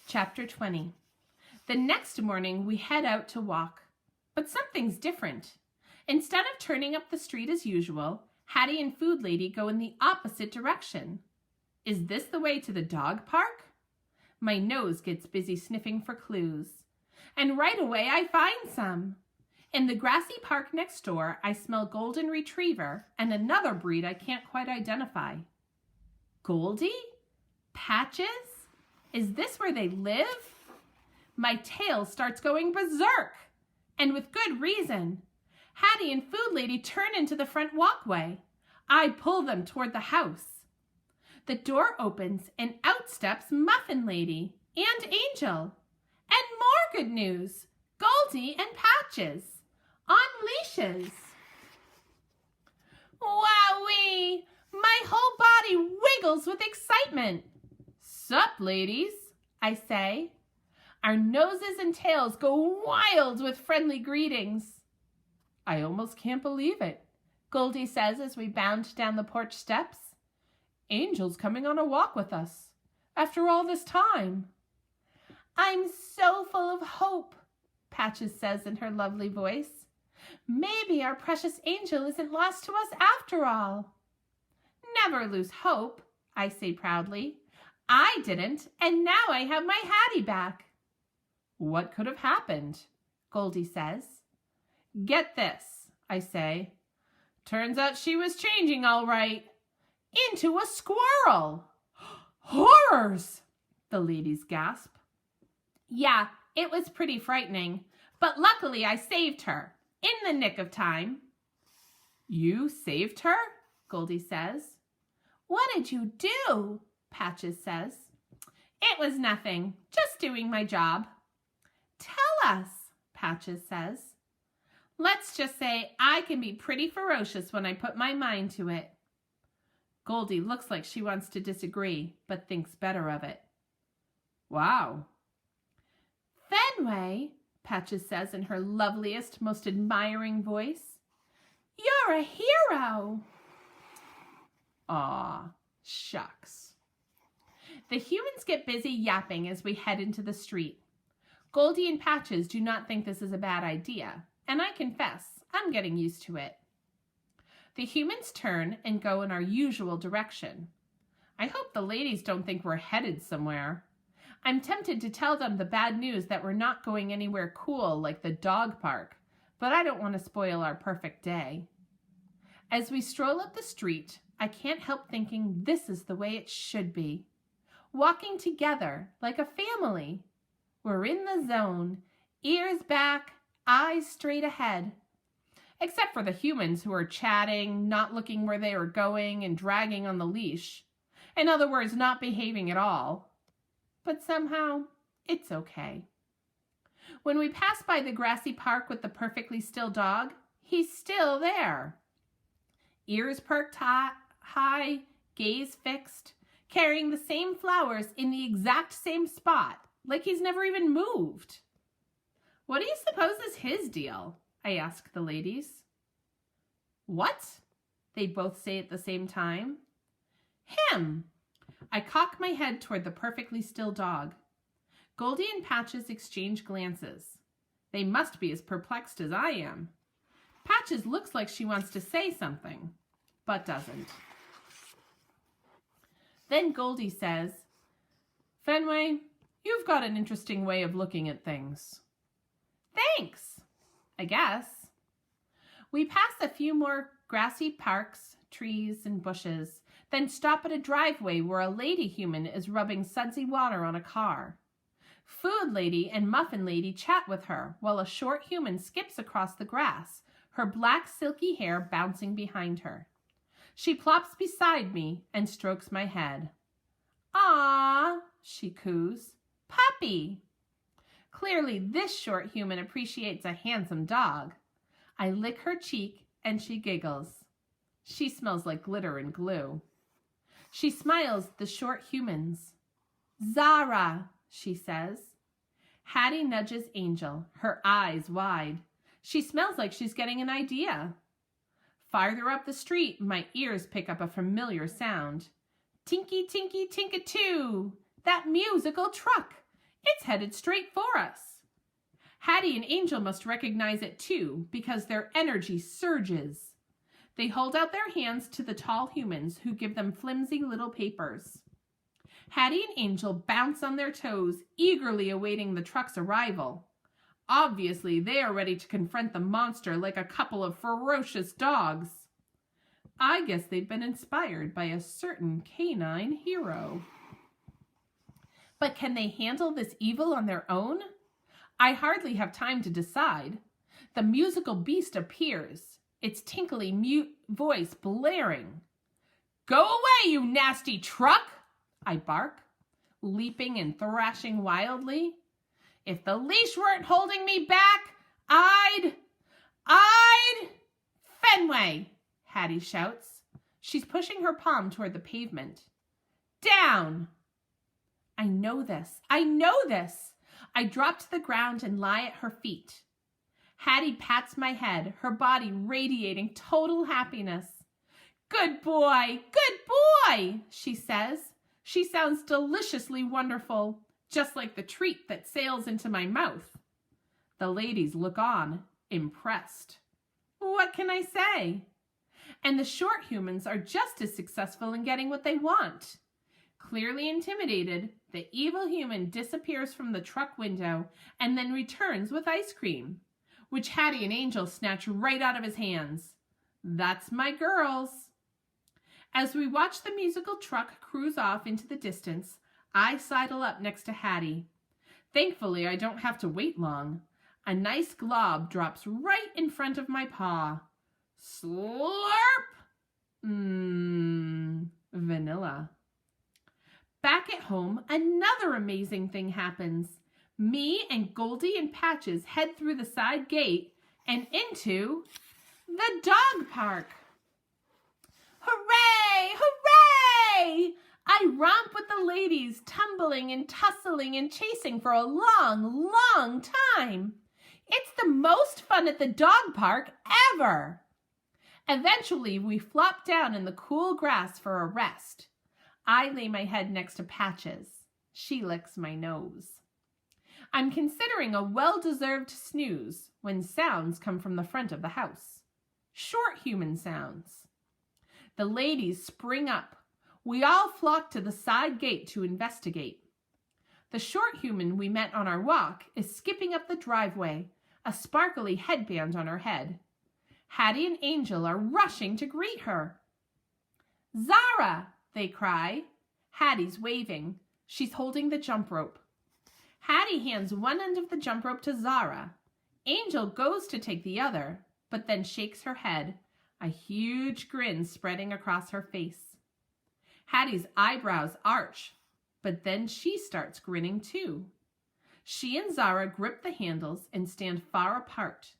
Chapter 20. The next morning, we head out to walk. But something's different. Instead of turning up the street as usual, Hattie and Food Lady go in the opposite direction. Is this the way to the dog park? My nose gets busy sniffing for clues. And right away, I find some. In the grassy park next door, I smell golden retriever and another breed I can't quite identify. Goldie? Patches? Is this where they live? My tail starts going berserk, and with good reason. Hattie and Food Lady turn into the front walkway. I pull them toward the house. The door opens, and out steps Muffin Lady and Angel. And more good news, Goldie and Patches, on leashes. Wowee! My whole body wiggles with excitement. Sup, ladies, I say. Our noses and tails go wild with friendly greetings. I almost can't believe it, Goldie says as we bound down the porch steps. Angel's coming on a walk with us, after all this time. I'm so full of hope, Patches says in her lovely voice. Maybe our precious Angel isn't lost to us after all. Never lose hope, I say proudly. I didn't, and now I have my Hattie back. What could have happened? Goldie says. Get this, I say. Turns out she was changing all right. Into a squirrel. Horrors! The ladies gasp. Yeah, it was pretty frightening, but luckily I saved her, in the nick of time. You saved her? Goldie says. What did you do? Patches says. It was nothing, just doing my job. Tell us, Patches says. Let's just say I can be pretty ferocious when I put my mind to it. Goldie looks like she wants to disagree, but thinks better of it. Wow. Fenway, Patches says in her loveliest, most admiring voice. You're a hero. Aw, shucks. The humans get busy yapping as we head into the street. Goldie and Patches do not think this is a bad idea, and I confess, I'm getting used to it. The humans turn and go in our usual direction. I hope the ladies don't think we're headed somewhere. I'm tempted to tell them the bad news that we're not going anywhere cool like the dog park, but I don't want to spoil our perfect day. As we stroll up the street, I can't help thinking this is the way it should be. Walking together like a family. We're in the zone, ears back, eyes straight ahead. Except for the humans who are chatting, not looking where they are going, and dragging on the leash. In other words, not behaving at all. But somehow, it's okay. When we pass by the grassy park with the perfectly still dog, he's still there. Ears perked high, gaze fixed, carrying the same flowers in the exact same spot, like he's never even moved. What do you suppose is his deal? I ask the ladies. What? They both say at the same time. Him. I cock my head toward the perfectly still dog. Goldie and Patches exchange glances. They must be as perplexed as I am. Patches looks like she wants to say something, but doesn't. Then Goldie says, Fenway, you've got an interesting way of looking at things. Thanks, I guess. We pass a few more grassy parks, trees, and bushes, then stop at a driveway where a lady human is rubbing sudsy water on a car. Food Lady and Muffin Lady chat with her while a short human skips across the grass, her black silky hair bouncing behind her. She plops beside me and strokes my head. "Aw," she coos, "puppy." Clearly, this short human appreciates a handsome dog. I lick her cheek and she giggles. She smells like glitter and glue. She smiles at the short humans. "Zara," she says. Hattie nudges Angel, her eyes wide. She smells like she's getting an idea. Farther up the street, my ears pick up a familiar sound. Tinky, tinky, tinka-too! That musical truck! It's headed straight for us. Hattie and Angel must recognize it too, because their energy surges. They hold out their hands to the tall humans, who give them flimsy little papers. Hattie and Angel bounce on their toes, eagerly awaiting the truck's arrival. Obviously, they are ready to confront the monster like a couple of ferocious dogs. I guess they've been inspired by a certain canine hero. But can they handle this evil on their own? I hardly have time to decide. The musical beast appears, its tinkly mute voice blaring. "Go away, you nasty truck!" I bark, leaping and thrashing wildly. "If the leash weren't holding me back, I'd... Fenway!" Hattie shouts. She's pushing her palm toward the pavement. "Down!" I know this. I drop to the ground and lie at her feet. Hattie pats my head, her body radiating total happiness. "Good boy, she says. She sounds deliciously wonderful, just like the treat that sails into my mouth. The ladies look on, impressed. What can I say? And the short humans are just as successful in getting what they want. Clearly intimidated, the evil human disappears from the truck window and then returns with ice cream, which Hattie and Angel snatch right out of his hands. That's my girls. As we watch the musical truck cruise off into the distance, I sidle up next to Hattie. Thankfully, I don't have to wait long. A nice glob drops right in front of my paw. Slurp! Vanilla. Back at home, another amazing thing happens. Me and Goldie and Patches head through the side gate and into the dog park. Hooray! Hooray! I romp with the ladies, tumbling and tussling and chasing for a long, long time. It's the most fun at the dog park ever. Eventually, we flop down in the cool grass for a rest. I lay my head next to Patches. She licks my nose. I'm considering a well-deserved snooze when sounds come from the front of the house. Short human sounds. The ladies spring up. We all flock to the side gate to investigate. The short human we met on our walk is skipping up the driveway, a sparkly headband on her head. Hattie and Angel are rushing to greet her. Zara! They cry. Hattie's waving. She's holding the jump rope. Hattie hands one end of the jump rope to Zara. Angel goes to take the other, but then shakes her head, a huge grin spreading across her face. Hattie's eyebrows arch, but then she starts grinning too. She and Zara grip the handles and stand far apart.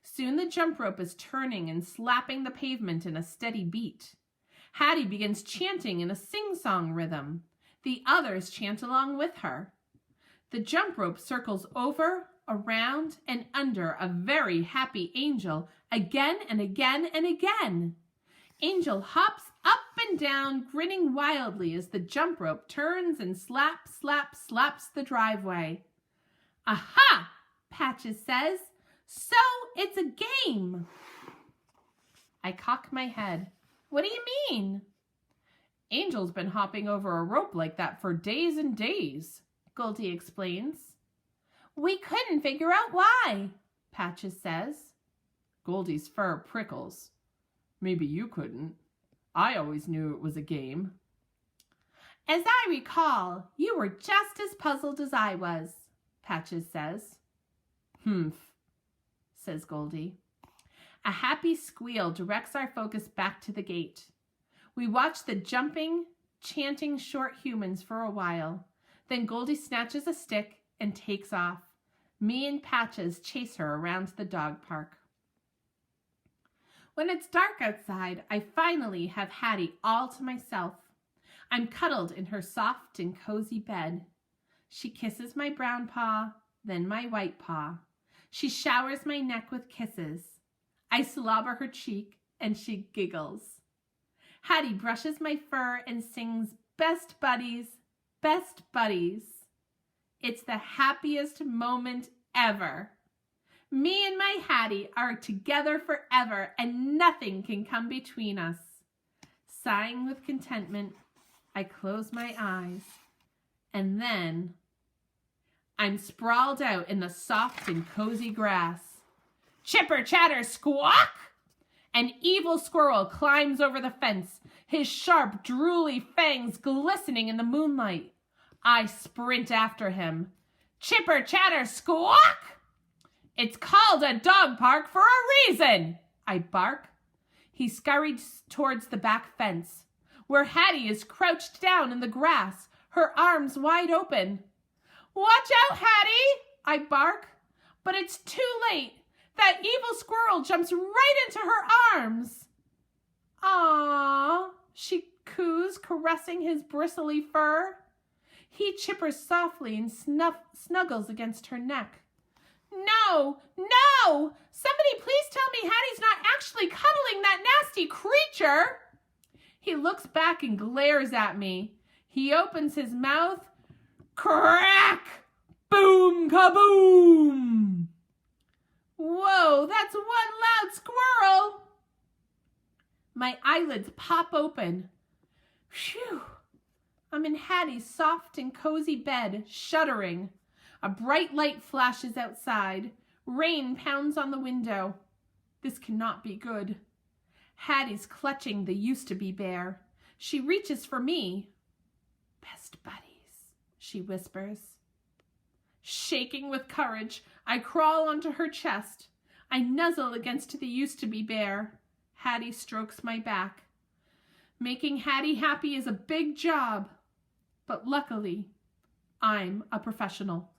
Soon the jump rope is turning and slapping the pavement in a steady beat. Hattie begins chanting in a sing-song rhythm. The others chant along with her. The jump rope circles over, around, and under a very happy Angel again and again and again. Angel hops up and down, grinning wildly as the jump rope turns and slaps the driveway. Aha! Patches says. So it's a game. I cock my head. What do you mean? Angel's been hopping over a rope like that for days and days, Goldie explains. We couldn't figure out why, Patches says. Goldie's fur prickles. Maybe you couldn't. I always knew it was a game. As I recall, you were just as puzzled as I was, Patches says. Humph, says Goldie. A happy squeal directs our focus back to the gate. We watch the jumping, chanting short humans for a while. Then Goldie snatches a stick and takes off. Me and Patches chase her around the dog park. When it's dark outside, I finally have Hattie all to myself. I'm cuddled in her soft and cozy bed. She kisses my brown paw, then my white paw. She showers my neck with kisses. I slobber her cheek, and she giggles. Hattie brushes my fur and sings, best buddies, best buddies. It's the happiest moment ever. Me and my Hattie are together forever, and nothing can come between us. Sighing with contentment, I close my eyes, and then I'm sprawled out in the soft and cozy grass. Chipper chatter squawk! An evil squirrel climbs over the fence, his sharp, drooly fangs glistening in the moonlight. I sprint after him. Chipper chatter squawk! It's called a dog park for a reason, I bark. He scurried towards the back fence, where Hattie is crouched down in the grass, her arms wide open. Watch out, Hattie, I bark, but it's too late. That evil squirrel jumps right into her arms. Aww, she coos, caressing his bristly fur. He chippers softly and snuggles against her neck. No, no! Somebody please tell me Hattie's not actually cuddling that nasty creature. He looks back and glares at me. He opens his mouth. Crack! Boom, kaboom! Whoa, that's one loud squirrel! My eyelids pop open. Phew! I'm in Hattie's soft and cozy bed, shuddering. A bright light flashes outside. Rain pounds on the window. This cannot be good. Hattie's clutching the used-to-be bear. She reaches for me. Best buddies, she whispers. Shaking with courage, I crawl onto her chest. I nuzzle against the used-to-be bear. Hattie strokes my back. Making Hattie happy is a big job, but luckily, I'm a professional.